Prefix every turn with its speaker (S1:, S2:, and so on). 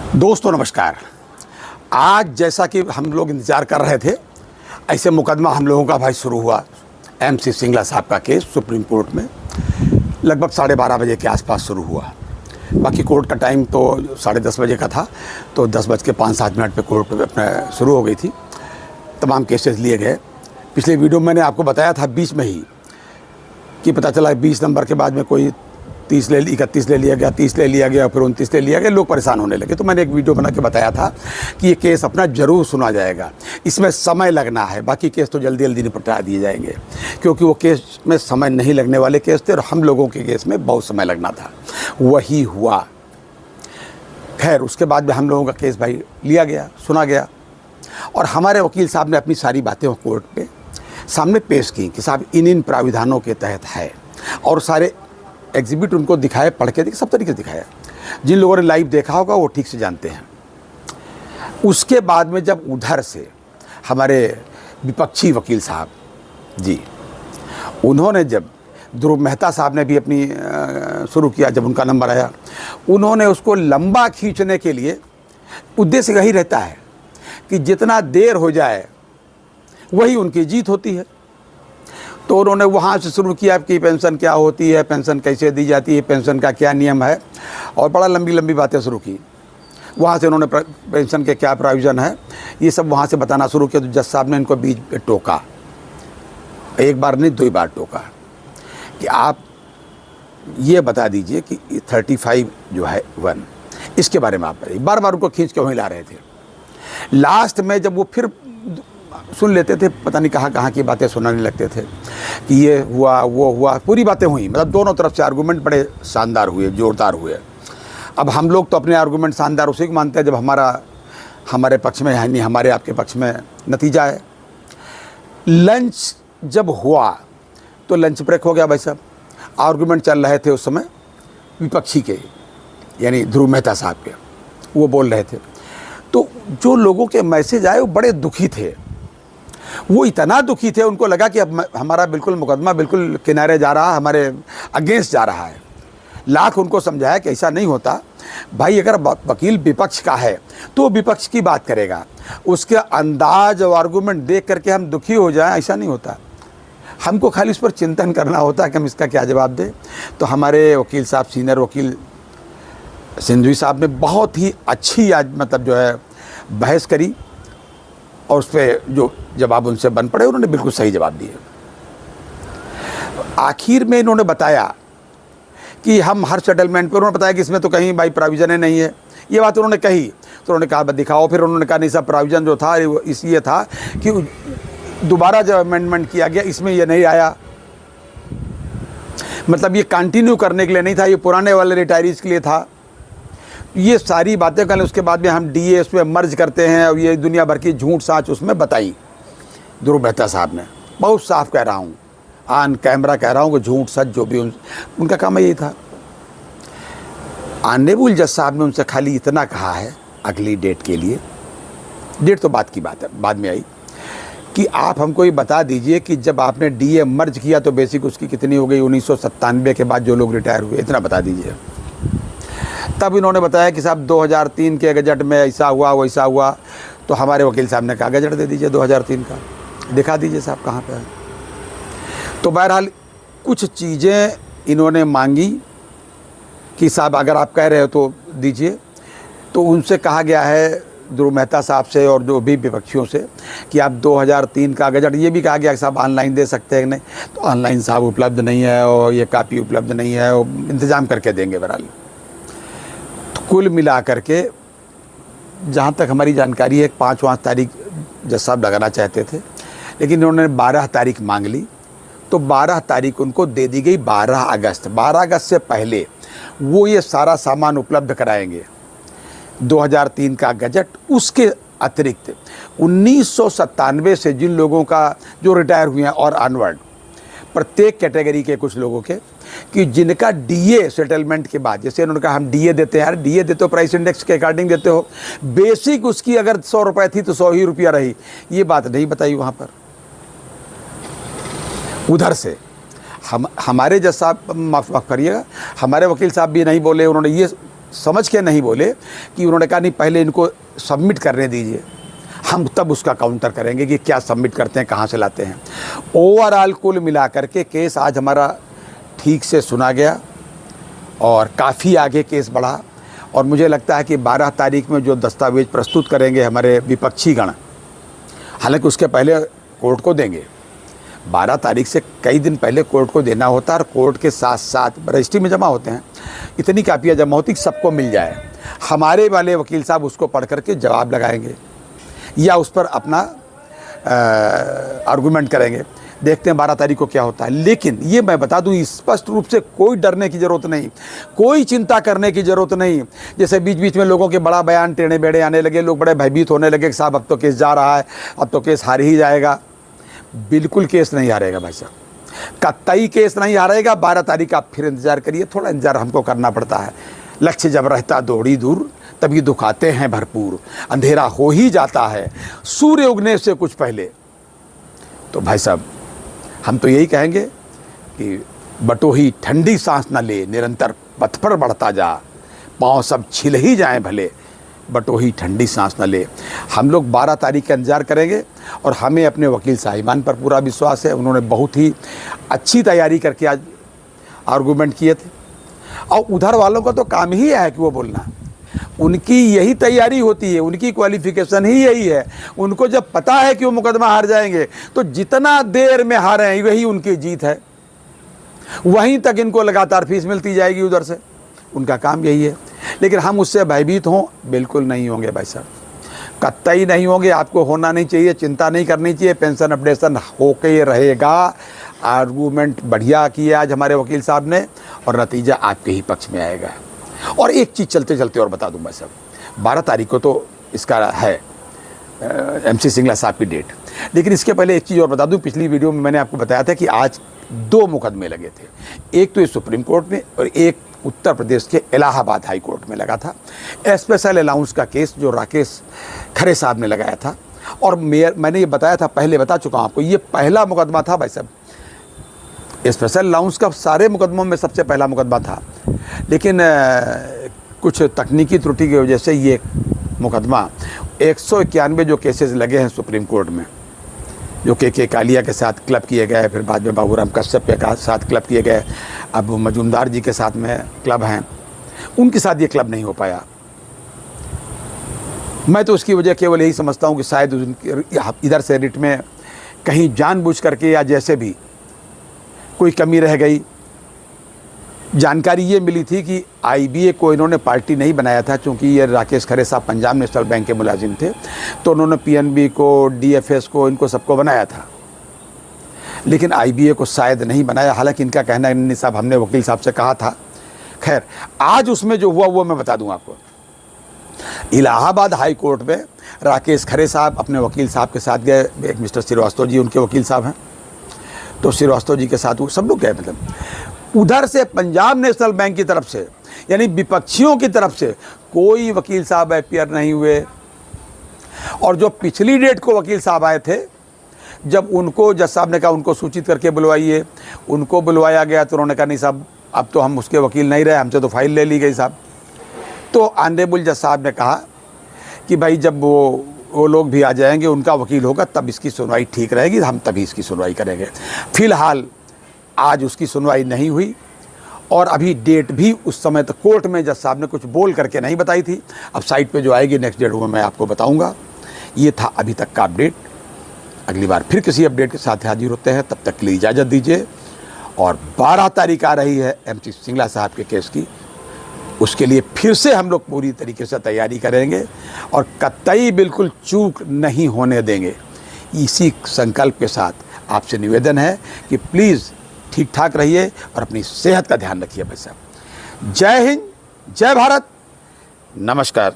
S1: दोस्तों नमस्कार। आज जैसा कि हम लोग इंतज़ार कर रहे थे, ऐसे मुकदमा हम लोगों का भाई शुरू हुआ। MC सिंगला साहब का केस सुप्रीम कोर्ट में लगभग 12:30 बजे के आसपास शुरू हुआ। बाकी कोर्ट का टाइम तो 10:30 बजे का था, तो 10:05-7 पे कोर्ट अपना शुरू हो गई थी। तमाम केसेस लिए गए। पिछले वीडियो में मैंने आपको बताया था बीच में ही कि पता चला 20 नंबर के बाद में कोई 31 ले लिया गया, 30 ले लिया गया, फिर 29 ले लिया गया, लोग परेशान होने लगे। तो मैंने एक वीडियो बना के बताया था कि ये केस अपना ज़रूर सुना जाएगा, इसमें समय लगना है, बाकी केस तो जल्दी जल्दी निपटा दिए जाएंगे, क्योंकि वो केस में समय नहीं लगने वाले केस थे और हम लोगों के केस में बहुत समय लगना था। वही हुआ। खैर उसके बाद में हम लोगों का केस भाई लिया गया, सुना गया और हमारे वकील साहब ने अपनी सारी बातें कोर्ट पे सामने पेश की कि साहब इन प्राविधानों के तहत है, और सारे एग्जिबिट उनको दिखाए, पढ़ के सब तरीके से दिखाया। जिन लोगों ने लाइव देखा होगा वो ठीक से जानते हैं। उसके बाद में जब उधर से हमारे विपक्षी वकील साहब जी, उन्होंने जब ध्रुव मेहता साहब ने भी अपनी शुरू किया, जब उनका नंबर आया, उन्होंने उसको लंबा खींचने के लिए, उद्देश्य यही रहता है कि जितना देर हो जाए वही उनकी जीत होती है। तो उन्होंने वहाँ से शुरू किया कि पेंशन क्या होती है, पेंशन कैसे दी जाती है, पेंशन का क्या नियम है, और बड़ा लंबी लंबी बातें शुरू की। वहाँ से उन्होंने पेंशन के क्या प्रोविज़न है ये सब वहाँ से बताना शुरू किया। तो जज साहब ने इनको बीच में टोका, एक बार नहीं 2 बार टोका कि आप ये बता दीजिए कि 35 जो है 1, इसके बारे में आप बताइए। बार बार उनको खींच के वहीं ला रहे थे। लास्ट में जब वो फिर सुन लेते थे, पता नहीं कहाँ की बातें सुनाने लगते थे कि ये हुआ वो हुआ, पूरी बातें हुई। मतलब दोनों तरफ से आर्गूमेंट बड़े शानदार हुए, ज़ोरदार हुए। अब हम लोग तो अपने आर्गूमेंट शानदार उसी को मानते हैं जब हमारे पक्ष में है, नहीं हमारे आपके पक्ष में नतीजा है। लंच जब हुआ तो लंच ब्रेक हो गया भाई साहब। आर्गूमेंट चल रहे थे उस समय विपक्षी के, यानी ध्रुव मेहता साहब के, वो बोल रहे थे। तो जो लोगों के मैसेज आए वो बड़े दुखी थे। वो इतना दुखी थे, उनको लगा कि अब हमारा बिल्कुल मुकदमा बिल्कुल किनारे जा रहा है, हमारे अगेंस्ट जा रहा है। लाख उनको समझाया कि ऐसा नहीं होता भाई, अगर वकील विपक्ष का है तो विपक्ष की बात करेगा, उसके अंदाज और आर्गूमेंट देख करके हम दुखी हो जाएं, ऐसा नहीं होता। हमको खाली उस पर चिंतन करना होता है कि हम इसका क्या जवाब दें। तो हमारे वकील साहब, सीनियर वकील सिंधवी साहब ने बहुत ही अच्छी आज मतलब जो है बहस करी, और उस पर जो जवाब उनसे बन पड़े उन्होंने बिल्कुल सही जवाब दिए। आखिर में इन्होंने बताया कि हम हर सेटलमेंट पर, उन्होंने बताया कि इसमें तो कहीं भाई प्रोविज़न नहीं है, ये बात उन्होंने कही। तो उन्होंने कहा दिखाओ। फिर उन्होंने कहा नहीं सब प्रोविज़न जो था इसलिए था कि दोबारा जब अमेंडमेंट किया गया इसमें ये नहीं आया, मतलब ये कंटिन्यू करने के लिए नहीं था, ये पुराने वाले रिटायरीज़ के लिए था। ये सारी बातें करें। उसके बाद में हम DA उसमें मर्ज करते हैं, और ये दुनिया भर की झूठ साच उसमें बताई ध्रुव मेहता साहब ने। बहुत साफ कह रहा हूँ, ऑन कैमरा कह रहा हूँ कि झूठ सच जो भी उनका काम यही था। ऑनरेबल जज साहब ने उनसे खाली इतना कहा है अगली डेट के लिए, डेट तो बात की बात है, बाद में आई, कि आप हमको ये बता दीजिए कि जब आपने DA मर्ज किया तो बेसिक उसकी कितनी हो गई 1997 के बाद जो लोग रिटायर हुए, इतना बता दीजिए। तब इन्होंने बताया कि साहब 2003 के गजट में ऐसा हुआ वैसा हुआ। तो हमारे वकील साहब ने कहा गजट दे दीजिए 2003 का, दिखा दीजिए साहब कहाँ पे है। तो बहरहाल कुछ चीज़ें इन्होंने मांगी कि साहब अगर आप कह रहे हो तो दीजिए। तो उनसे कहा गया है ध्रुव मेहता साहब से और जो भी विपक्षियों से कि आप 2003 का गजट, ये भी कहा गया कि साहब ऑनलाइन दे सकते हैं कि नहीं। तो ऑनलाइन साहब उपलब्ध नहीं है और ये कापी उपलब्ध नहीं है, और इंतज़ाम करके देंगे। बहरहाल कुल मिला करके जहाँ तक हमारी जानकारी है 5 तारीख जज साहब लगाना चाहते थे, लेकिन उन्होंने 12 तारीख मांग ली। तो 12 तारीख उनको दे दी गई 12 अगस्त। 12 अगस्त से पहले वो ये सारा सामान उपलब्ध कराएंगे, 2003 का गजट। उसके अतिरिक्त 1997 से जिन लोगों का जो रिटायर हुए हैं और ऑनवर्ड, प्रत्येक कैटेगरी के कुछ लोगों के, कि जिनका DA सेटलमेंट के बाद, जैसे उन्होंने कहा हम DA देते हैं, यार DA देते हो प्राइस इंडेक्स के अकॉर्डिंग देते हो, बेसिक उसकी अगर 100 रुपये थी तो 100 ही रुपया रही, ये बात नहीं बताई वहाँ पर। उधर से हमारे जज साहब, माफ़ करिएगा, हमारे वकील साहब भी नहीं बोले, उन्होंने ये समझ के नहीं बोले कि उन्होंने कहा नहीं पहले इनको सबमिट करने दीजिए, हम तब उसका काउंटर करेंगे कि क्या सबमिट करते हैं, कहाँ से लाते हैं। ओवरऑल कुल मिला करके केस आज हमारा ठीक से सुना गया और काफ़ी आगे केस बढ़ा। और मुझे लगता है कि 12 तारीख में जो दस्तावेज प्रस्तुत करेंगे हमारे विपक्षी गण, हालांकि उसके पहले कोर्ट को देंगे, 12 तारीख से कई दिन पहले कोर्ट को देना होता है और कोर्ट के साथ साथ रजिस्ट्री में जमा होते हैं, इतनी कापियाँ जमा होती कि सबको मिल जाए। हमारे वाले वकील साहब उसको पढ़ करके जवाब लगाएंगे या उस पर अपना आर्गूमेंट करेंगे। देखते हैं 12 तारीख को क्या होता है। लेकिन ये मैं बता दूं, स्पष्ट रूप से कोई डरने की ज़रूरत नहीं, कोई चिंता करने की ज़रूरत नहीं। जैसे बीच बीच में लोगों के बड़ा बयान टेढ़े बेड़े आने लगे, लोग बड़े भयभीत होने लगे कि साहब अब तो केस जा रहा है, अब तो केस हार ही जाएगा। बिल्कुल केस नहीं हारेगा भाई साहब, कतई केस नहीं हारेगा। 12 तारीख आप फिर इंतज़ार करिए, थोड़ा इंतज़ार हमको करना पड़ता है। लक्ष्य जब रहता दौड़ी दूर, तभी दुख आते हैं भरपूर। अंधेरा हो ही जाता है सूर्य उगने से कुछ पहले। तो भाई साहब हम तो यही कहेंगे कि बटोही ठंडी सांस न ले, निरंतर पथ पर बढ़ता जा, पाँव सब छिल ही जाएं भले, बटोही ठंडी सांस न ले। हम लोग 12 तारीख का इंतज़ार करेंगे और हमें अपने वकील साहिबान पर पूरा विश्वास है। उन्होंने बहुत ही अच्छी तैयारी करके आज आर्गूमेंट किए थे और उधर वालों का तो काम ही है कि वो बोलना, उनकी यही तैयारी होती है, उनकी क्वालिफिकेशन ही यही है। उनको जब पता है कि वो मुकदमा हार जाएंगे तो जितना देर में हारें वही उनकी जीत है, वहीं तक इनको लगातार फीस मिलती जाएगी उधर से, उनका काम यही है। लेकिन हम उससे भयभीत हों, बिल्कुल नहीं होंगे भाई साहब, कतई नहीं होंगे। आपको होना नहीं चाहिए, चिंता नहीं करनी चाहिए, पेंशन अपडेशन होके रहेगा। आर्गूमेंट बढ़िया किए आज हमारे वकील साहब ने और नतीजा आपके ही पक्ष में आएगा। और एक चीज़ चलते चलते और बता दूं मैं साहब, 12 तारीख को तो इसका है MC सिंगला साहब की डेट। लेकिन इसके पहले एक चीज़ और बता दूं, पिछली वीडियो में मैंने आपको बताया था कि आज 2 मुकदमे लगे थे, एक तो ये सुप्रीम कोर्ट में और एक उत्तर प्रदेश के इलाहाबाद हाई कोर्ट में लगा था। स्पेशल अलाउंस का केस जो राकेश खरे साहब ने लगाया था। और मैंने ये बताया था, पहले बता चुका हूँ आपको, ये पहला मुकदमा था भाई साहब। स्पेशल अलाउंस का सारे मुकदमों में सबसे पहला मुकदमा था, लेकिन कुछ तकनीकी त्रुटि की वजह से ये मुकदमा 191 जो केसेस लगे हैं सुप्रीम कोर्ट में, जो के कालिया के साथ क्लब किए गए, फिर बाद में बाबूराम कश्यप के साथ क्लब किए गए, अब मजूमदार जी के साथ में क्लब हैं, उनके साथ ये क्लब नहीं हो पाया। मैं तो उसकी वजह केवल यही समझता हूँ कि शायद इधर से रिट में कहीं जानबूझ करके या जैसे भी कोई कमी रह गई। जानकारी ये मिली थी कि IBA को इन्होंने पार्टी नहीं बनाया था, क्योंकि ये राकेश खरे साहब पंजाब नेशनल बैंक के मुलाजिम थे, तो उन्होंने PNB को, DFS को, इनको सबको बनाया था, लेकिन IBA को शायद नहीं बनाया। हालांकि इनका कहना है नहीं साहब हमने वकील साहब से कहा था। खैर आज उसमें जो हुआ वो मैं बता दूं आपको। इलाहाबाद हाई कोर्ट में राकेश खरे साहब अपने वकील साहब के साथ गए, एक मिस्टर श्रीवास्तव जी उनके वकील साहब हैं, तो श्रीवास्तव जी के साथ वो सब लोग गए। मतलब उधर से पंजाब नेशनल बैंक की तरफ से, यानी विपक्षियों की तरफ से कोई वकील साहब अपीयर नहीं हुए। और जो पिछली डेट को वकील साहब आए थे, जब उनको जज साहब ने कहा उनको सूचित करके बुलवाइए, उनको बुलवाया गया तो उन्होंने कहा नहीं साहब अब तो हम उसके वकील नहीं रहे, हमसे तो फाइल ले ली गई साहब। तो ऑनरेबल जज साहब ने कहा कि भाई जब वो लोग भी आ जाएंगे, उनका वकील होगा, तब इसकी सुनवाई ठीक रहेगी, हम तभी इसकी सुनवाई करेंगे। फिलहाल आज उसकी सुनवाई नहीं हुई और अभी डेट भी उस समय तक कोर्ट में जज साहब ने कुछ बोल करके नहीं बताई थी। अब साइट पे जो आएगी नेक्स्ट डेट वो मैं आपको बताऊंगा। ये था अभी तक का अपडेट। अगली बार फिर किसी अपडेट के साथ हाजिर होते हैं, तब तक के लिए इजाज़त दीजिए। और 12 तारीख आ रही है MC सिंगला साहब के केस की, उसके लिए फिर से हम लोग पूरी तरीके से तैयारी करेंगे और कतई बिल्कुल चूक नहीं होने देंगे। इसी संकल्प के साथ आपसे निवेदन है कि प्लीज़ ठीक ठाक रहिए और अपनी सेहत का ध्यान रखिए भाई साहब। जय हिंद, जय भारत, नमस्कार।